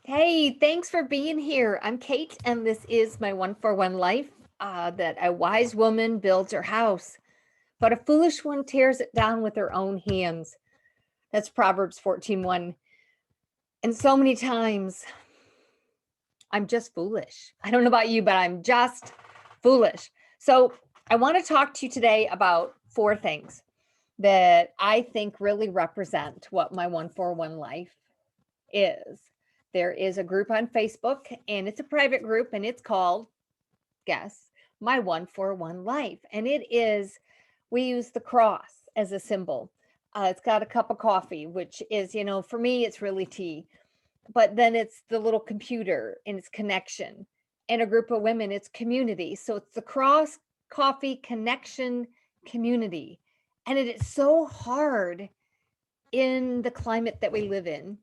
Hey, thanks for being here. I'm Kate, and this is my one for one life. That a wise woman builds her house, but a foolish one tears it down with her own hands. That's Proverbs 14:1. And so many times I'm just foolish. I don't know about you, but I'm just foolish. So I want to talk to you today about four things that I think really represent what my one for one life is. There is a group on Facebook, and it's a private group, and it's called, guess, My One for One Life. And we use the cross as a symbol. It's got a cup of coffee, which is, for me, it's really tea. But then it's the little computer and it's connection. And a group of women, it's community. So it's the cross, coffee, connection, community. And it is so hard in the climate that we live in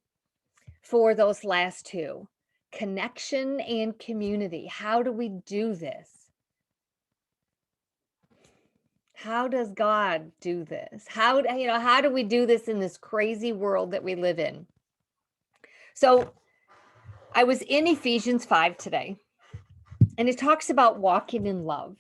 for those last two, connection and community. How do we do this? How does God do this? How do we do this in this crazy world that we live in? So I was in Ephesians 5 today, and it talks about walking in love.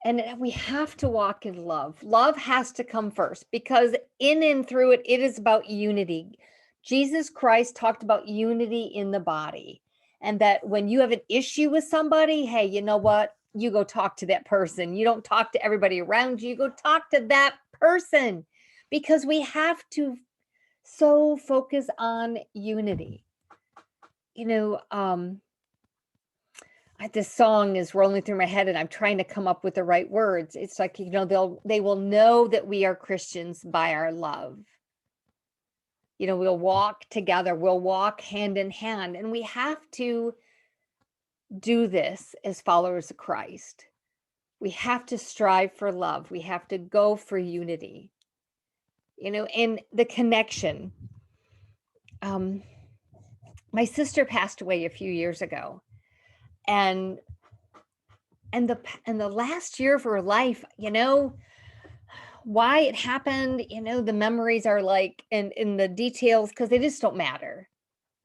And we have to walk in love. Love has to come first because in and through it, it is about unity. Jesus Christ talked about unity in the body, and that when you have an issue with somebody, hey, you know what? You go talk to that person. You don't talk to everybody around you. You go talk to that person because we have to so focus on unity. You know, this song is rolling through my head and I'm trying to come up with the right words. It's like, they will know that we are Christians by our love. We'll walk together, we'll walk hand in hand, and we have to do this as followers of Christ. We have to strive for love. We have to go for unity, and the connection. My sister passed away a few years ago, and the last year of her life, why it happened, the memories are like in the details because they just don't matter.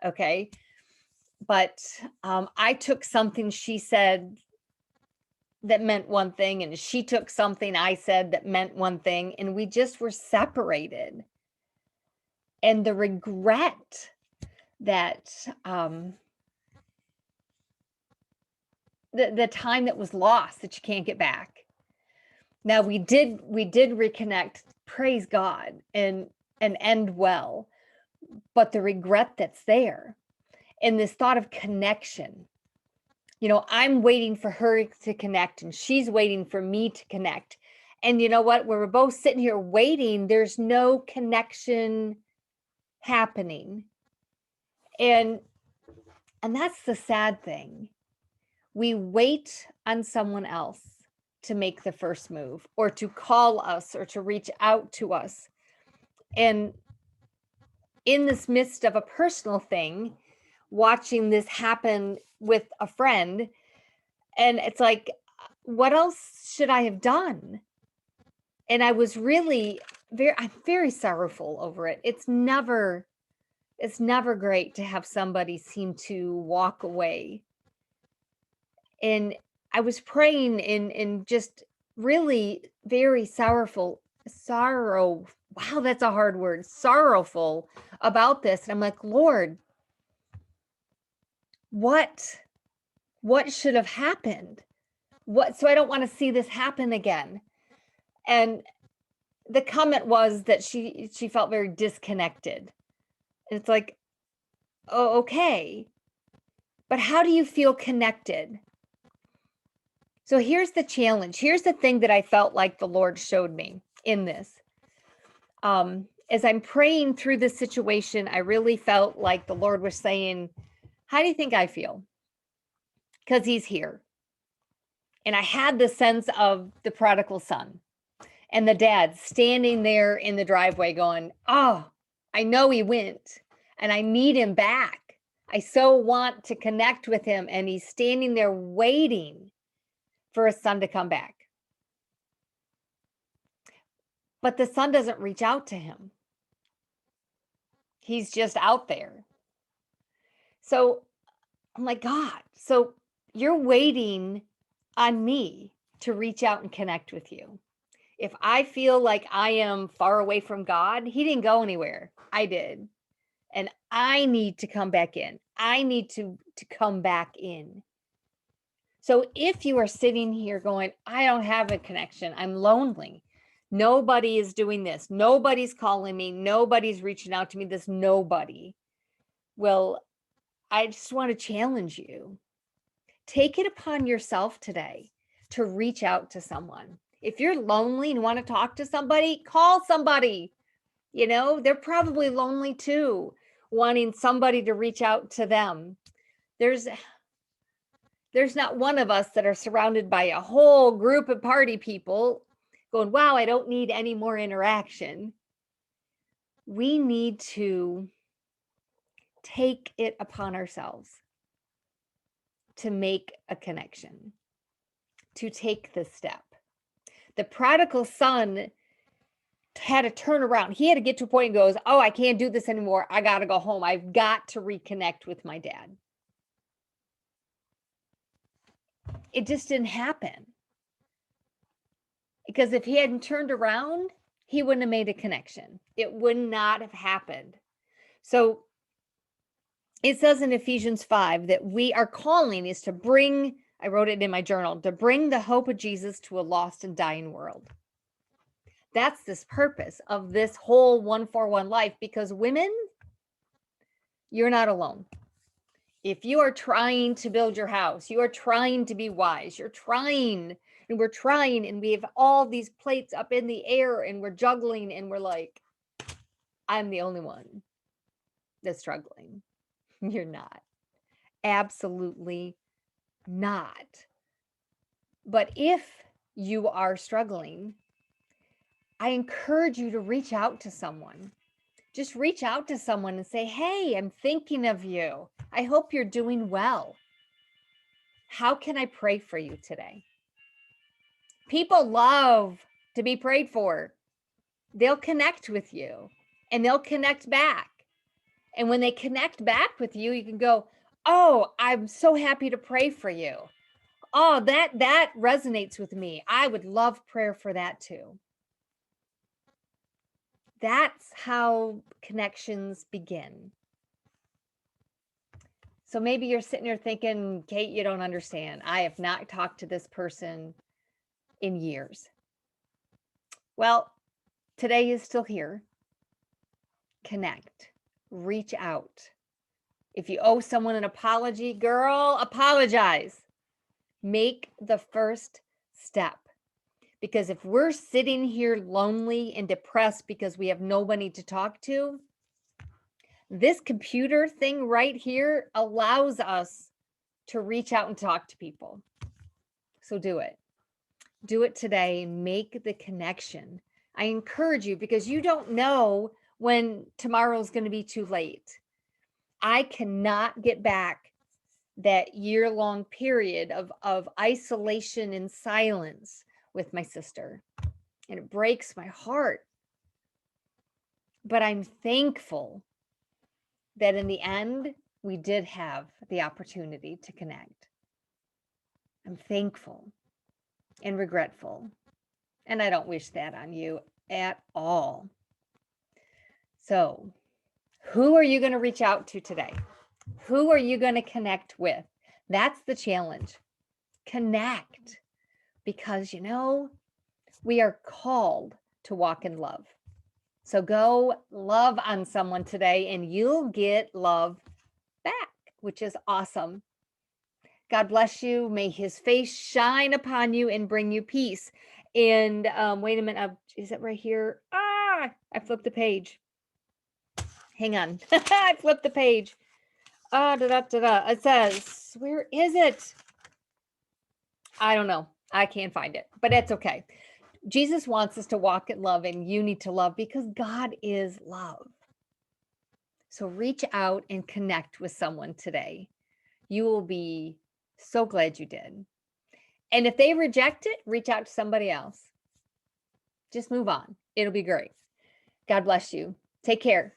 Okay. But I took something she said that meant one thing, and she took something I said that meant one thing, and we just were separated. And the regret that the time that was lost that you can't get back. Now we did reconnect, praise God, and end well. But the regret that's there and this thought of connection, I'm waiting for her to connect and she's waiting for me to connect. And you know what? When we're both sitting here waiting, there's no connection happening. And that's the sad thing. We wait on someone else to make the first move or to call us or to reach out to us. And in this midst of a personal thing, watching this happen with a friend, and it's like, what else should I have done? And I was really I'm very sorrowful over it. It's never great to have somebody seem to walk away. And I was praying in just really very sorrow. Wow, that's a hard word. Sorrowful about this. And I'm like, Lord, what should have happened? So I don't want to see this happen again. And the comment was that she felt very disconnected. And it's like, oh, okay. But how do you feel connected? So here's the challenge. Here's the thing that I felt like the Lord showed me in this. As I'm praying through this situation, I really felt like the Lord was saying, how do you think I feel? Because he's here. And I had the sense of the prodigal son and the dad standing there in the driveway going, oh, I know he went and I need him back. I so want to connect with him. And he's standing there waiting for his son to come back. But the son doesn't reach out to him. He's just out there. So I'm like, God, so you're waiting on me to reach out and connect with you. If I feel like I am far away from God, he didn't go anywhere. I did. And I need to come back in. I need to come back in. So if you are sitting here going, I don't have a connection, I'm lonely. Nobody is doing this. Nobody's calling me. Nobody's reaching out to me. This nobody. Well, I just want to challenge you. Take it upon yourself today to reach out to someone. If you're lonely and want to talk to somebody, call somebody. You know, they're probably lonely too, wanting somebody to reach out to them. There's not one of us that are surrounded by a whole group of party people going, wow, I don't need any more interaction. We need to take it upon ourselves to make a connection, to take the step. The prodigal son had to turn around. He had to get to a point and goes, oh, I can't do this anymore. I got to go home. I've got to reconnect with my dad. It just didn't happen. Because if he hadn't turned around, he wouldn't have made a connection. It would not have happened. So it says in Ephesians 5 that our calling is to bring, I wrote it in my journal, to bring the hope of Jesus to a lost and dying world. That's this purpose of this whole 141 life, because women, you're not alone. If you are trying to build your house, you are trying to be wise, you're trying, and we're trying, and we have all these plates up in the air and we're juggling, and we're like, I'm the only one that's struggling. You're not. Absolutely not. But if you are struggling, I encourage you to reach out to someone. Just reach out to someone and say, hey, I'm thinking of you. I hope you're doing well. How can I pray for you today? People love to be prayed for. They'll connect with you and they'll connect back. And when they connect back with you, you can go, oh, I'm so happy to pray for you. Oh, that resonates with me. I would love prayer for that too. That's how connections begin. So maybe you're sitting there thinking, Kate, you don't understand. I have not talked to this person in years. Well, today is still here. Connect, reach out. If you owe someone an apology, girl, apologize. Make the first step. Because if we're sitting here lonely and depressed because we have nobody to talk to, this computer thing right here allows us to reach out and talk to people. So do it. Do it today. Make the connection. I encourage you, because you don't know when tomorrow's going to be too late. I cannot get back that year-long period of isolation and silence with my sister. And it breaks my heart. But I'm thankful that in the end, we did have the opportunity to connect. I'm thankful and regretful. And I don't wish that on you at all. So, who are you going to reach out to today? Who are you going to connect with? That's the challenge. Connect. Because, we are called to walk in love. So go love on someone today and you'll get love back, which is awesome. God bless you. May his face shine upon you and bring you peace. And wait a minute. Is it right here? I flipped the page. Hang on. I flipped the page. It says, where is it? I don't know. I can't find it, but it's okay. Jesus wants us to walk in love, and you need to love because God is love. So reach out and connect with someone today. You will be so glad you did. And if they reject it, reach out to somebody else. Just move on. It'll be great. God bless you. Take care.